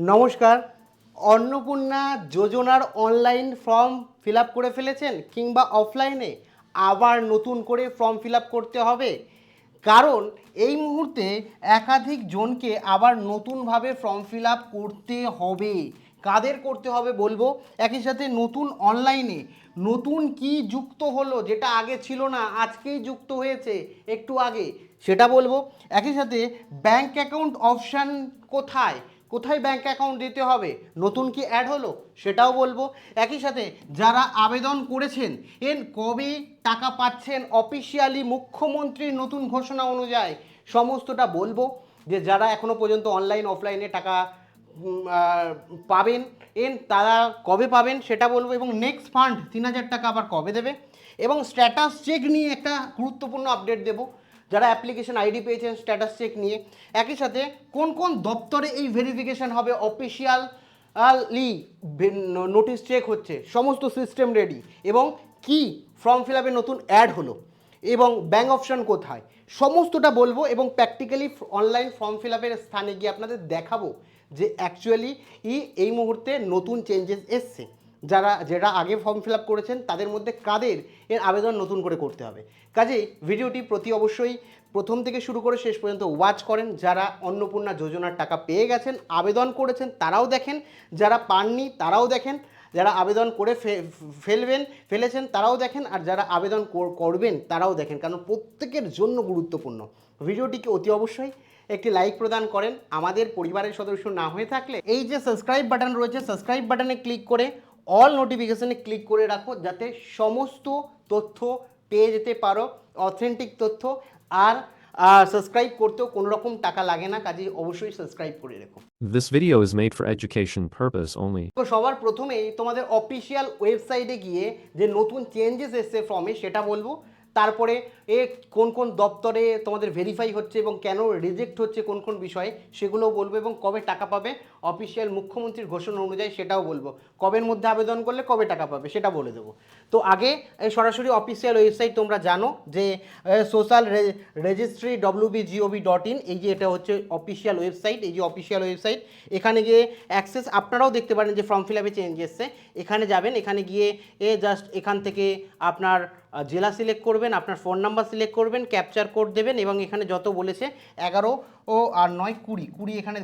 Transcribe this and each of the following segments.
নমস্কার। অন্নপূর্ণা যোজনার online form fill up করে ফেলেছেন কিংবা অফলাইনে আবার নতুন করে ফর্ম ফিল আপ করতে হবে? কারণ এই মুহূর্তে একাধিক জনকে আবার নতুনভাবে ফর্ম ফিল আপ করতে হবে। কাদের করতে হবে বলবো, একই সাথে নতুন অনলাইনে নতুন কি যুক্ত হলো যেটা আগে ছিল না, আজকেই যুক্ত হয়েছে একটু আগে, সেটা বলবো। একই সাথে ব্যাংক অ্যাকাউন্ট অপশান কোথায় কোথায় ব্যাংক অ্যাকাউন্ট দিতে হবে, নতুন কি অ্যাড হলো সেটাও বলবো। একই সাথে যারা আবেদন করেছেন কবে টাকা পাচ্ছেন অফিসিয়ালি মুখ্যমন্ত্রীর নতুন ঘোষণা অনুযায়ী সমস্তটা বলবো। যে যারা এখনো পর্যন্ত অনলাইন অফলাইনে টাকা পাবেন তারা কবে পাবেন সেটা বলবো, এবং নেক্সট ফান্ড 3,000 টাকা আবার কবে দেবে, এবং স্ট্যাটাস চেক নিয়ে একটা গুরুত্বপূর্ণ আপডেট দেবো। যারা অ্যাপ্লিকেশন আইডি পেয়েছেন স্ট্যাটাস চেক নিয়ে, একই সাথে কোন কোন দপ্তরে এই ভেরিফিকেশন হবে, অফিসিয়ালি নোটিশ চেক হচ্ছে, সমস্ত সিস্টেম রেডি, এবং কি ফর্ম ফিল আপে নতুন অ্যাড হলো, এবং ব্যাঙ্ক অপশন কোথায়, সমস্তটা বলবো। এবং প্র্যাকটিক্যালি অনলাইন ফর্ম ফিল আপের স্থানে গিয়ে আপনাদের দেখাবো যে অ্যাকচুয়ালি এই মুহূর্তে নতুন চেঞ্জেস এসছে। যারা আগে ফর্ম ফিল আপ করেছেন তাদের মধ্যে কাদের এর আবেদন নতুন করে করতে হবে। কাজেই ভিডিওটি প্রতি অবশ্যই প্রথম থেকে শুরু করে শেষ পর্যন্ত ওয়াচ করেন। যারা অন্নপূর্ণা যোজনার টাকা পেয়ে গেছেন, আবেদন করেছেন, তারাও দেখেন, যারা পাননি তারাও দেখেন, যারা আবেদন করে ফেলেছেন তারাও দেখেন, আর যারা আবেদন করবেন তারাও দেখেন, কারণ প্রত্যেকের জন্য গুরুত্বপূর্ণ। ভিডিওটিকে অতি অবশ্যই একটি লাইক প্রদান করেন। আমাদের পরিবারের সদস্য না হয়ে থাকলে এই যে সাবস্ক্রাইব বাটন রয়েছে, সাবস্ক্রাইব বাটনে ক্লিক করে অল নোটিফিকেশনে ক্লিক করে রাখো, যাতে সমস্ত তথ্য পেয়ে যেতে পারো, অথেন্টিক তথ্য। আর সাবস্ক্রাইব করতেও কোনো রকম টাকা লাগে না, কাজেই অবশ্যই সাবস্ক্রাইব করে রেখো। This video is made for education purpose only. তো সবার প্রথমেই তোমাদের অফিসিয়াল ওয়েবসাইটে গিয়ে যে নতুন চেঞ্জেস এসছে ফর্মে সেটা বলবো। তারপরে কোন কোন দপ্তরে তোমাদের ভেরিফাই হচ্ছে এবং কেন রিজেক্ট হচ্ছে কোন কোন বিষয়ে সেগুলোও বলবো, এবং কবে টাকা পাবে অফিসিয়াল মুখ্যমন্ত্রীর ঘোষণা অনুযায়ী সেটাও বলবো। কবের মধ্যে আবেদন করলে কবে টাকা পাবে সেটা বলে দেবো। তো আগে সরাসরি অফিসিয়াল ওয়েবসাইট তোমরা জানো যে সোশ্যাল রেজিস্ট্রি wbgov.in, এই যে এটা হচ্ছে অফিসিয়াল ওয়েবসাইট। এই যে অফিসিয়াল ওয়েবসাইট, এখানে গিয়ে অ্যাক্সেস আপনারাও দেখতে পারেন যে ফর্ম ফিল আপে চেঞ্জ এসছে। এখানে যাবেন, এখানে গিয়ে জাস্ট এখান থেকে আপনার জেলা সিলেক্ট করবেন, আপনার ফোন নাম্বার সিলেক্ট করবেন, ক্যাপচার কোড দেবেন, এবং এখানে যত বলেছে 11 ও আর 9 20 এখানে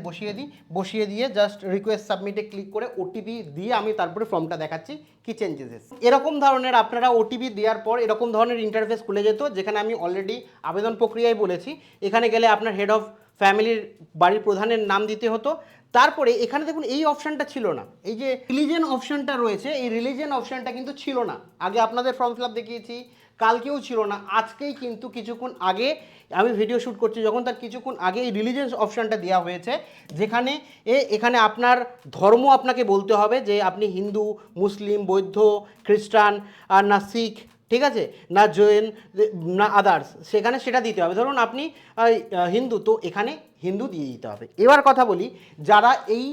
বসিয়ে দিয়ে জাস্ট রিকোয়েস্ট সাবমিটে ক্লিক করে ওটিপি দিয়ে আমি তারপরে ফর্মটা দেখাচ্ছি কি চেঞ্জেস এসেছে। এরকম ধরনের আপনারা ওটিপি দেওয়ার পর এরকম ধরনের ইন্টারফেস খুলে যেত, যেখানে আমি অলরেডি আবেদন প্রক্রিয়ায় বলেছি। এখানে গেলে আপনার হেড অফ ফ্যামিলির বাড়ির প্রধানের নাম দিতে হতো। তারপরে এখানে দেখুন এই অপশানটা ছিল না, এই যে রিলিজিয়ন অপশানটা রয়েছে, এই রিলিজিয়ন অপশানটা কিন্তু ছিল না আগে। আপনাদের ফর্ম ফিল আপ দেখিয়েছি, কালকেও ছিল না, আজকেই কিন্তু কিছুক্ষণ আগে আমি ভিডিও শ্যুট করছি যখন, তার কিছুক্ষণ আগে এই রিলিজিয়াস অপশানটা দেওয়া হয়েছে, যেখানে এখানে আপনার ধর্ম আপনাকে বলতে হবে যে আপনি হিন্দু, মুসলিম, বৌদ্ধ, খ্রিস্টান, আর না শিখ, ঠিক আছে, না জৈন, না আদার্স, সেখানে সেটা দিতে হবে। ধরুন আপনি হিন্দু, তো এখানে হিন্দু দিয়ে দিতে হবে। এবার কথা বলি, যারা এই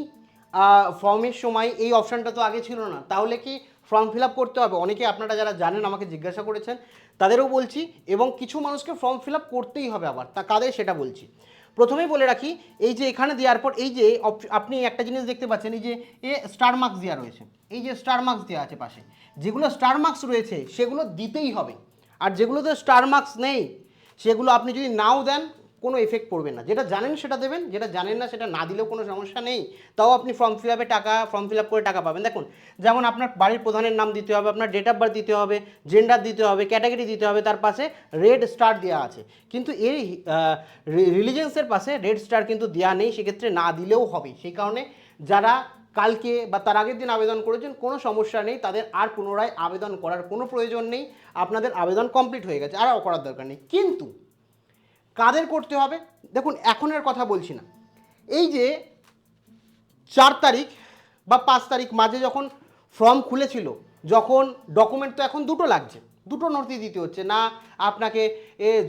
ফর্মের সময় এই অপশানটা তো আগে ছিল না, তাহলে কি ফর্ম ফিল আপ করতে হবে? অনেকে আপনারা যারা জানেন আমাকে জিজ্ঞাসা করেছেন, তাদেরও বলছি, এবং কিছু মানুষকে ফর্ম ফিল আপ করতেই হবে আবার, তা কাদের সেটা বলছি। প্রথমেই বলে রাখি, এই যে এখানে দেওয়ার পর এই যে আপনি একটা জিনিস দেখতে পাচ্ছেন, এই যে স্টার মার্কস দেওয়া রয়েছে, এই যে স্টার মার্কস দেওয়া আছে পাশে, যেগুলো স্টার মার্কস রয়েছে সেগুলো দিতেই হবে। আর যেগুলোতে স্টার মার্কস নেই সেগুলো আপনি যদি নাও দেন কোনো এফেক্ট পড়বে না। যেটা জানেন সেটা দেবেন, যেটা জানেন না সেটা না দিলেও কোনো সমস্যা নেই, তাও আপনি ফর্ম ফিল আপ করে টাকা পাবেন। দেখুন, যেমন আপনার বাড়ির প্রধানের নাম দিতে হবে, আপনার ডেট অফ বার্থ দিতে হবে, জেন্ডার দিতে হবে, ক্যাটাগরি দিতে হবে, তার পাশে রেড স্টার দেওয়া আছে। কিন্তু এই রিলিজিয়ন্সের পাশে রেড স্টার কিন্তু দেওয়া নেই, সেক্ষেত্রে না দিলেও হবে। সেই কারণে যারা কালকে বা তার আগের দিন আবেদন করেছেন কোনো সমস্যা নেই, তাদের আর পুনরায় আবেদন করার কোনো প্রয়োজন নেই, আপনাদের আবেদন কমপ্লিট হয়ে গেছে, আর করার দরকার নেই। কিন্তু কাদের করতে হবে দেখুন, এখনের কথা বলছি না, এই যে 4 তারিখ বা 5 তারিখ মাঝে যখন ফর্ম খুলেছিল, যখন ডকুমেন্ট তো এখন দুটো লাগছে, দুটো নথি দিতে হচ্ছে না আপনাকে,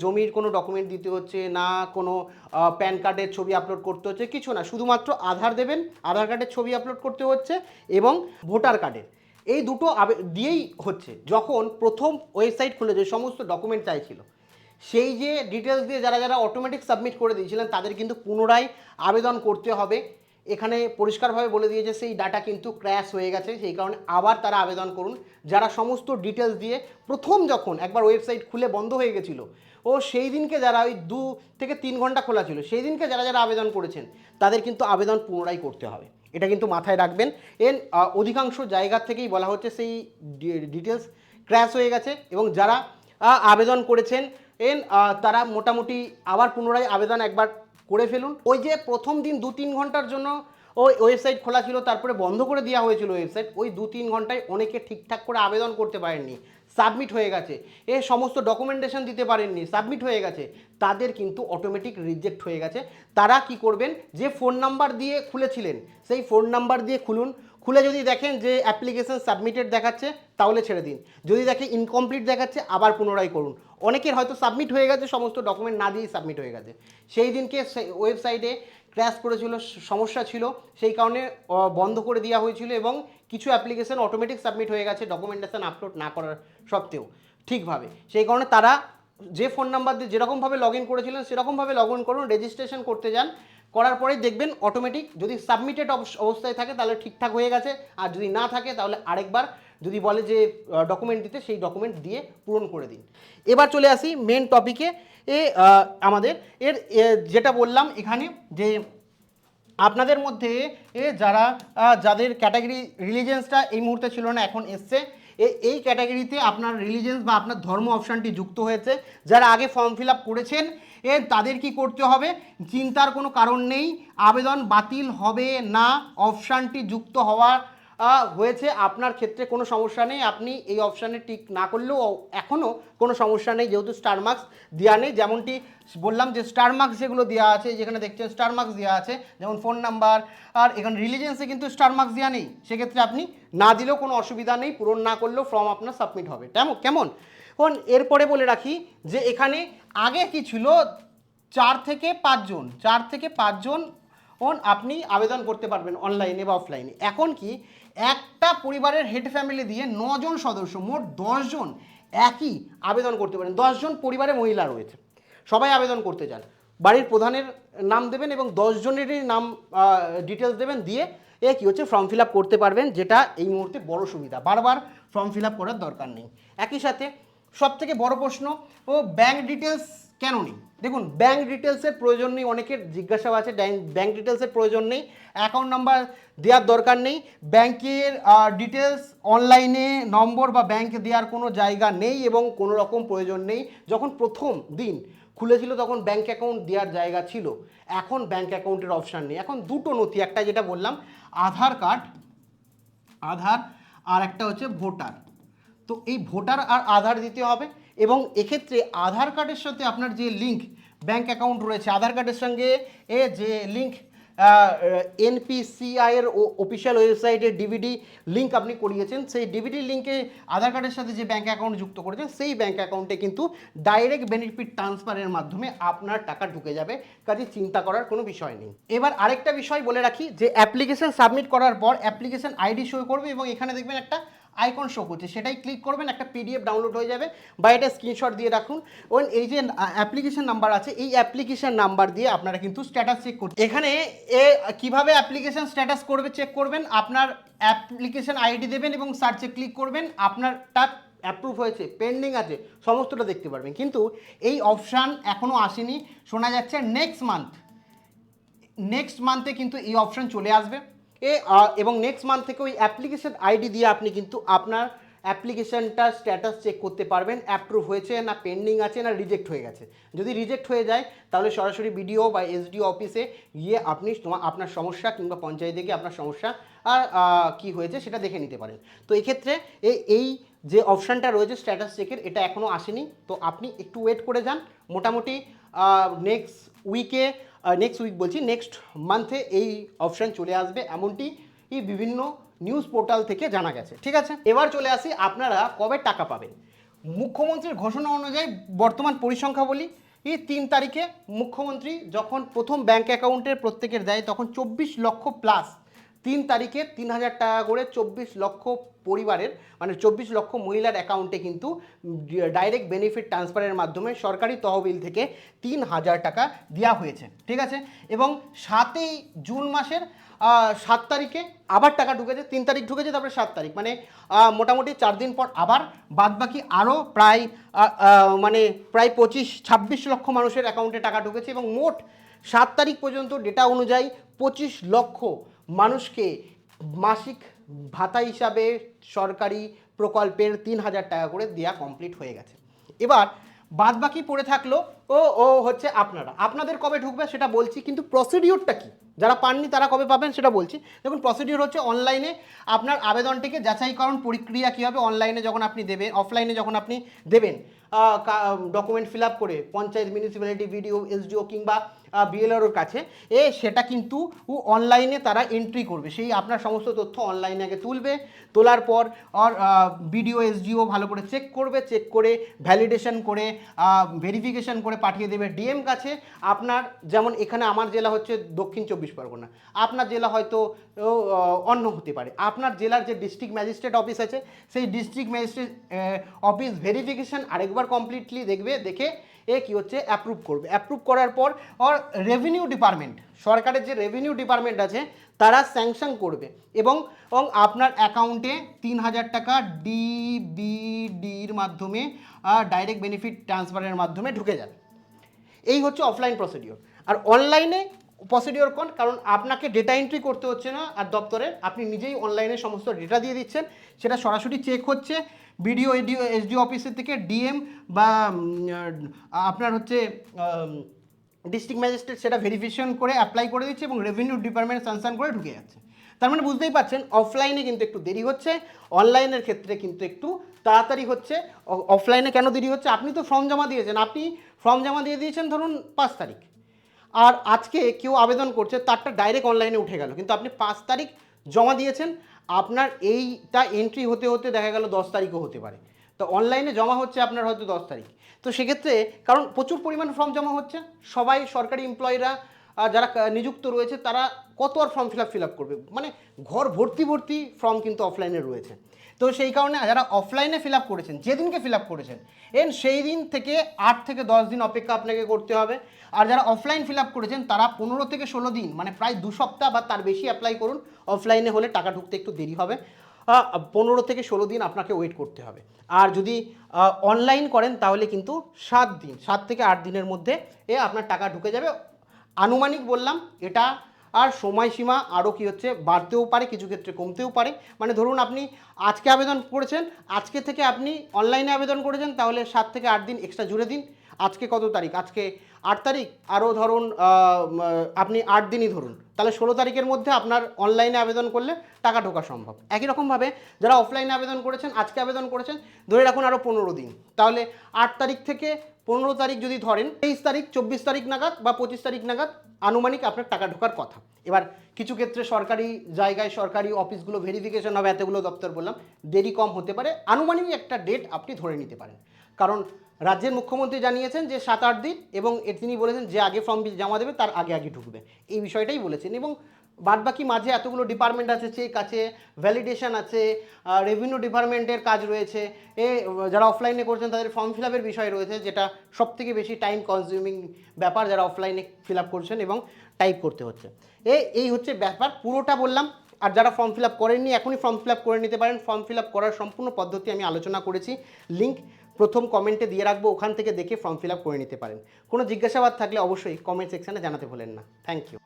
জমির কোনো ডকুমেন্ট দিতে হচ্ছে না, কোনো প্যান কার্ডের ছবি আপলোড করতে হচ্ছে, কিছু না, শুধুমাত্র আধার দেবেন, আধার কার্ডের ছবি আপলোড করতে হচ্ছে, এবং ভোটার কার্ডের, এই দুটো দিয়েই হচ্ছে। যখন প্রথম ওয়েবসাইট খুলে যে সমস্ত ডকুমেন্ট চাইছিল, সেই যে ডিটেলস দিয়ে যারা যারা অটোমেটিক সাবমিট করে দিয়েছিলেন তাদের কিন্তু পুনরায় আবেদন করতে হবে, এখানে পরিষ্কারভাবে বলে দিয়েছে সেই ডাটা কিন্তু ক্র্যাশ হয়ে গেছে, সেই কারণে আবার তারা আবেদন করুন। যারা সমস্ত ডিটেলস দিয়ে প্রথম যখন একবার ওয়েবসাইট খুলে বন্ধ হয়ে গেছিলো, ও সেই দিনকে যারা ওই 2 থেকে 3 ঘন্টা খোলা ছিল, সেই দিনকে যারা যারা আবেদন করেছেন তাদের কিন্তু আবেদন পুনরায় করতে হবে, এটা কিন্তু মাথায় রাখবেন। অধিকাংশ জায়গা থেকেই বলা হচ্ছে সেই ডিটেলস ক্র্যাশ হয়ে গেছে, এবং যারা আবেদন করেছেন তারা মোটামুটি আবার পুনরায় আবেদন একবার করে ফেলুন। ওই যে প্রথম দিন 2-3 ঘন্টার জন্য ওই ওয়েবসাইট খোলা ছিল, তারপরে বন্ধ করে দেওয়া হয়েছিল ওয়েবসাইট, ওই 2-3 ঘন্টায় অনেকে ঠিকঠাক করে আবেদন করতে পারেননি, সাবমিট হয়ে গেছে, সমস্ত ডকুমেন্টেশন দিতে পারেননি, সাবমিট হয়ে গেছে, তাদের কিন্তু অটোমেটিক রিজেক্ট হয়ে গেছে। তারা কি করবেন, যে ফোন নাম্বার দিয়ে খুলেছিলেন সেই ফোন নাম্বার দিয়ে খুলুন, খুলে যদি দেখেন যে অ্যাপ্লিকেশন সাবমিটেড দেখাচ্ছে তাহলে ছেড়ে দিন, যদি দেখে ইনকমপ্লিট দেখাচ্ছে আবার পুনরায় করুন। অনেকের হয়তো সাবমিট হয়ে গেছে, সমস্ত ডকুমেন্ট না দিয়েই সাবমিট হয়ে গেছে, সেই দিনকে ওয়েবসাইটে ক্র্যাশ করেছিল, সমস্যা ছিল, সেই কারণে বন্ধ করে দেওয়া হয়েছিল, এবং কিছু অ্যাপ্লিকেশন অটোমেটিক সাবমিট হয়ে গেছে ডকুমেন্টেশন আপলোড না করার সত্ত্বেও ঠিকভাবে। সেই কারণে তারা যে ফোন নাম্বার দিয়ে যেরকমভাবে লগ ইন করেছিলেন সেরকমভাবে লগ ইন করুন, রেজিস্ট্রেশন করতে যান, করার পরেই দেখবেন অটোমেটিক যদি সাবমিটেড অবস্থায় থাকে তাহলে ঠিকঠাক হয়ে গেছে, আর যদি না থাকে তাহলে আরেকবার যদি বলে যে ডকুমেন্ট দিতে, সেই ডকুমেন্ট দিয়ে পূরণ করে দিন। এবার চলে আসি মেন টপিকে। আমাদের যেটা বললাম এখানে যে আপনাদের মধ্যে যাদের ক্যাটাগরি রিলিজিয়ান্সটা এই মুহূর্তে ছিল না, এখন এসছে, এই ক্যাটাগরিতে আপনার রিলিজিয়ান্স বা আপনার ধর্ম অপশানটি যুক্ত হয়েছে। যারা আগে ফর্ম ফিল আপ করেছেন তাদের কি করতে হবে, চিন্তার কোনো কারণ নেই, আবেদন বাতিল হবে না, অপশানটি যুক্ত হয়েছে, আপনার ক্ষেত্রে কোনো সমস্যা নেই, আপনি এই অপশানে টিক না করলেও এখনও কোনো সমস্যা নেই, যেহেতু স্টার মার্কস দেওয়া নেই। যেমনটি বললাম যে স্টার মার্কস যেগুলো দেওয়া আছে, যেখানে দেখছেন স্টার মার্কস দেওয়া আছে, যেমন ফোন নাম্বার, আর এখানে রিলিজিয়ান্সে কিন্তু স্টার মার্কস দেওয়া নেই, সেক্ষেত্রে আপনি না দিলেও কোনো অসুবিধা নেই, পূরণ না করলেও ফর্ম আপনার সাবমিট হবে। কেমন? এরপরে বলে রাখি যে এখানে আগে কি ছিল, 4 থেকে 5 জন আপনি আবেদন করতে পারবেন অনলাইনে বা অফলাইনে। এখন কি একটা পরিবারের হেড ফ্যামিলি দিয়ে 9 জন সদস্য, মোট 10 জন একই আবেদন করতে পারেন। 10 জন পরিবারে মহিলা রয়েছে, সবাই আবেদন করতে চান, বাড়ির প্রধানের নাম দেবেন এবং 10 জনেরই নাম ডিটেলস দেবেন, দিয়ে কি হচ্ছে ফর্ম ফিল আপ করতে পারবেন, যেটা এই মুহূর্তে বড় সুবিধা, বারবার ফর্ম ফিল আপ করার দরকার নেই। একই সাথে সবথেকে বড় প্রশ্ন, ব্যাঙ্ক ডিটেলস কেন নেই? দেখুন, ব্যাঙ্ক ডিটেলসের প্রয়োজন নেই, অনেকের জিজ্ঞাসা আছে, ব্যাঙ্ক ডিটেলসের প্রয়োজন নেই, অ্যাকাউন্ট নাম্বার দেওয়ার দরকার নেই, ব্যাংকের ডিটেলস অনলাইনে নম্বর বা ব্যাংক দেওয়ার কোনো জায়গা নেই এবং কোনো রকম প্রয়োজন নেই। যখন প্রথম দিন খুলেছিল তখন ব্যাঙ্ক অ্যাকাউন্ট দেওয়ার জায়গা ছিল, এখন ব্যাঙ্ক অ্যাকাউন্টের অপশান নেই। এখন দুটো নথি, একটা যেটা বললাম আধার কার্ড, আর একটা হচ্ছে ভোটার। তো এই ভোটার আর আধার দিতে হবে, এবং এক্ষেত্রে আধার কার্ডের সাথে আপনার যে লিঙ্ক ব্যাঙ্ক অ্যাকাউন্ট রয়েছে, আধার কার্ডের সঙ্গে যে লিঙ্ক NPCI এর অফিসিয়াল ওয়েবসাইটে ডিভিডি লিঙ্ক আপনি করিয়েছেন, সেই ডিভিডি লিঙ্কে আধার কার্ডের সাথে যে ব্যাঙ্ক অ্যাকাউন্ট যুক্ত করেছেন সেই ব্যাঙ্ক অ্যাকাউন্টে কিন্তু ডাইরেক্ট বেনিফিট ট্রান্সফারের মাধ্যমে আপনার টাকা ঢুকে যাবে, কাজে চিন্তা করার কোনো বিষয় নেই। এবার আরেকটা বিষয় বলে রাখি যে অ্যাপ্লিকেশন সাবমিট করার পর অ্যাপ্লিকেশন আইডি শো করবে, এবং এখানে দেখবেন একটা আইকন শো করছে, সেটাই ক্লিক করবেন, একটা PDF ডাউনলোড হয়ে যাবে, বা এটা স্ক্রিনশট দিয়ে রাখুন। এই যে অ্যাপ্লিকেশন নাম্বার আছে, এই অ্যাপ্লিকেশন নাম্বার দিয়ে আপনারা কিন্তু স্ট্যাটাস চেক করতে, এখানে কিভাবে অ্যাপ্লিকেশন স্ট্যাটাস চেক করবেন, আপনার অ্যাপ্লিকেশন আইডি দেবেন এবং সার্চে ক্লিক করবেন, আপনারটা অ্যাপ্রুভ হয়েছে, পেন্ডিং আছে, সমস্তটা দেখতে পারবেন। কিন্তু এই অপশান এখনও আসেনি, শোনা যাচ্ছে নেক্সট মান্থে কিন্তু এই অপশান চলে আসবে, এবং নেক্সট মান্থ থেকে ওই অ্যাপ্লিকেশন আইডি দিয়ে আপনি কিন্তু আপনার অ্যাপ্লিকেশনটা স্ট্যাটাস চেক করতে পারবেন, অ্যাপ্রুভ হয়েছে না পেন্ডিং আছে না রিজেক্ট হয়ে গেছে। যদি রিজেক্ট হয়ে যায় তাহলে সরাসরি BDO বা SDO অফিসে গিয়ে আপনি আপনার সমস্যা কিংবা পঞ্চায়েতে গিয়ে আপনার সমস্যা কি হয়েছে সেটা দেখে নিতে পারেন। তো এক্ষেত্রে এই যে অপশানটা রয়েছে স্ট্যাটাস চেকের, এটা এখনও আসেনি, তো আপনি একটু ওয়েট করে যান, মোটামুটি নেক্সট মান্থে এই অপশান চলে আসবে, এমনটি বিভিন্ন নিউজ পোর্টাল থেকে জানা গেছে। ঠিক আছে, এবার চলে আসি আপনারা কবে টাকা পাবেন। মুখ্যমন্ত্রীর ঘোষণা অনুযায়ী বর্তমান পরিসংখ্যা বলি, 3 তারিখে মুখ্যমন্ত্রী যখন প্রথম ব্যাঙ্ক অ্যাকাউন্টের প্রত্যেকের দেয় তখন 24 লক্ষ প্লাস 3 তারিখে 3,000 টাকা করে 24 লক্ষ পরিবারের মানে 24 লক্ষ মহিলার অ্যাকাউন্টে কিন্তু ডাইরেক্ট বেনিফিট ট্রান্সফারের মাধ্যমে সরকারি তহবিল থেকে 3,000 টাকা দেওয়া হয়েছে, ঠিক আছে। এবং 7ই জুন মাসের 7 তারিখে আবার টাকা ঢুকেছে, 3 তারিখ ঢুকেছে, তারপরে 7 তারিখ, মানে মোটামুটি 4 দিন পর আবার বাদবাকি আরও প্রায় 25-26 লক্ষ মানুষের অ্যাকাউন্টে টাকা ঢুকেছে এবং মোট 7 তারিখ পর্যন্ত ডেটা অনুযায়ী 25 লক্ষ মানুষকে মাসিক ভাতা হিসাবে সরকারি প্রকল্পের 3,000 টাকা করে দেওয়া কমপ্লিট হয়ে গেছে। এবার বাদবাকি পড়ে থাকলো ও হচ্ছে আপনাদের কবে ঢুকবে সেটা বলছি, কিন্তু প্রসিডিওরটা কি, যারা পাননি তারা কবে পাবেন সেটা বলছি। দেখুন, প্রসিডিওর হচ্ছে অনলাইনে আপনার আবেদনটিকে যাচাইকরণ প্রক্রিয়া কী হবে, অনলাইনে যখন আপনি দেবেন, অফলাইনে যখন আপনি দেবেন ডকুমেন্ট ফিল আপ করে পঞ্চায়েত, মিউনিসিপ্যালিটি, বিডিও, এসডিও কিংবা বিএলআরওর কাছে সেটা কিন্তু অনলাইনে তারা এন্ট্রি করবে, সেই আপনার সমস্ত তথ্য অনলাইনে আগে তুলবে, তোলার পর বিডিও, এসডিও ভালো করে চেক করবে, চেক করে ভ্যালিডেশন করে ভেরিফিকেশন করে পাঠিয়ে দেবে ডিএম কাছে। আপনার যেমন এখানে আমার জেলা হচ্ছে দক্ষিণ 24 পরগনা, আপনার জেলা হয়তো অন্য হতে পারে, আপনার জেলার যে ডিস্ট্রিক্ট ম্যাজিস্ট্রেট অফিস আছে সেই ডিস্ট্রিক্ট ম্যাজিস্ট্রেট অফিস ভেরিফিকেশন আরেকবার কমপ্লিটলি দেখবে, দেখে কি হচ্ছে অ্যাপ্রুভ করবে, অ্যাপ্রুভ করার পর রেভিনিউ ডিপার্টমেন্ট, সরকারের যে রেভিনিউ ডিপার্টমেন্ট আছে তারা স্যাংশন করবে এবং আপনার অ্যাকাউন্টে 3,000 টাকা ডিবিডির মাধ্যমে ডাইরেক্ট বেনিফিট ট্রান্সফারের মাধ্যমে ঢুকে যাবে। এই হচ্ছে অফলাইন প্রসিডিওর। আর অনলাইনে প্রসিডিওর কোন, কারণ আপনাকে ডেটা এন্ট্রি করতে হচ্ছে না আর দপ্তরে, আপনি নিজেই অনলাইনে সমস্ত ডেটা দিয়ে দিচ্ছেন, সেটা সরাসরি চেক হচ্ছে বিডিও, এসডিও অফিসের থেকে ডিএম বা আপনার হচ্ছে ডিস্ট্রিক্ট ম্যাজিস্ট্রেট সেটা ভেরিফিকেশন করে অ্যাপ্লাই করে দিচ্ছে এবং রেভিনিউ ডিপার্টমেন্ট স্যাংশন করে ঢুকে যাচ্ছে। তার মানে বুঝতেই পারছেন অফলাইনে কিন্তু একটু দেরি হচ্ছে, অনলাইনের ক্ষেত্রে কিন্তু একটু তাড়াতাড়ি হচ্ছে। অফলাইনে কেন দেরি হচ্ছে, আপনি তো ফর্ম জমা দিয়েছেন, আপনি ফর্ম জমা দিয়ে দিয়েছেন ধরুন 5 তারিখ, আর আজকে কেউ আবেদন করছে তারটা ডাইরেক্ট অনলাইনে উঠে গেল, কিন্তু আপনি 5 তারিখ জমা দিয়েছেন, আপনার এইটা এন্ট্রি হতে হতে দেখা গেল 10 তারিখও হতে পারে, তো অনলাইনে জমা হচ্ছে আপনার হয়তো 10 তারিখ। তো সেক্ষেত্রে কারণ প্রচুর পরিমাণ ফর্ম জমা হচ্ছে, সবাই সরকারি এমপ্লয়িরা যারা নিযুক্ত রয়েছে তারা কত আর ফর্ম ফিল আপ করবে, মানে ঘর ভর্তি ভর্তি ফর্ম কিন্তু অফলাইনে রয়েছে। তো সেই কারণে যারা অফলাইনে ফিল আপ করেছেন, যেদিনকে ফিল আপ করেছেন সেই দিন থেকে 8 থেকে 10 দিন অপেক্ষা আপনাকে করতে হবে। আর যারা অফলাইন ফিল আপ করেছেন তারা 15 থেকে 16 দিন, মানে প্রায় 2 সপ্তাহ বা তার বেশি অ্যাপ্লাই করুন, অফলাইনে হলে টাকা ঢুকতে একটু দেরি হবে, 15 থেকে 16 দিন আপনাকে ওয়েট করতে হবে। আর যদি অনলাইন করেন তাহলে কিন্তু 7 থেকে 8 দিনের মধ্যে আপনার টাকা ঢুকে যাবে। আনুমানিক বললাম এটা, আর সময়সীমা আরও কি হচ্ছে বাড়তেও পারে, কিছু ক্ষেত্রে কমতেও পারে। মানে ধরুন আপনি আজকে আবেদন করেছেন, আজকে থেকে আপনি অনলাইনে আবেদন করেছেন, তাহলে 7 থেকে 8 দিন এক্সট্রা জুড়ে দিন। আজকে কত তারিখ, আজকে 8 তারিখ, আরও ধরুন আপনি 8 দিনই ধরুন, তাহলে 16 তারিখের মধ্যে আপনার অনলাইনে আবেদন করলে টাকা ঢোকা সম্ভব। একই রকমভাবে যারা অফলাইনে আবেদন করেছেন, আজকে আবেদন করেছেন, ধরে রাখুন আরও 15 দিন, তাহলে 8 তারিখ থেকে 15 তারিখ যদি ধরেন, 23 তারিখ 24 তারিখ নাগাদ বা 25 তারিখ নাগাদ আনুমানিক আপনার টাকা ঢোকার কথা। এবার কিছু ক্ষেত্রে সরকারি জায়গায় সরকারি অফিসগুলো ভেরিফিকেশন হবে, এতগুলো দপ্তর বললাম, দেরি কম হতে পারে, আনুমানিক একটা ডেট আপনি ধরে নিতে পারেন। কারণ রাজ্যের মুখ্যমন্ত্রী জানিয়েছেন যে 7-8 দিন, এবং তিনি বলেছেন যে আগে ফর্ম জমা দেবে তার আগে ঢুকবে, এই বিষয়টাই বলেছেন। এবং বাদবাকি মাঝে এতগুলো ডিপার্টমেন্ট আছে, চেক আছে, ভ্যালিডেশন আছে, রেভিনিউ ডিপার্টমেন্টের কাজ রয়েছে, যারা অফলাইনে করছেন তাদের ফর্ম ফিল আপের বিষয় রয়েছে, যেটা সবথেকে বেশি টাইম কনজিউমিং ব্যাপার যারা অফলাইনে ফিল আপ করছেন এবং টাইপ করতে হচ্ছে। এই হচ্ছে ব্যাপার, পুরোটা বললাম। আর যারা ফর্ম ফিল আপ করেননি এখনই ফর্ম ফিল আপ করে নিতে পারেন। ফর্ম ফিল আপ করার সম্পূর্ণ পদ্ধতি আমি আলোচনা করেছি, লিঙ্ক প্রথম কমেন্টে দিয়ে রাখবো, ওখান থেকে দেখে ফর্ম ফিল আপ করে নিতে পারেন। কোনো জিজ্ঞাসাবাদ থাকলে অবশ্যই কমেন্ট সেকশানে জানাতে ভুলেন না। Thank you.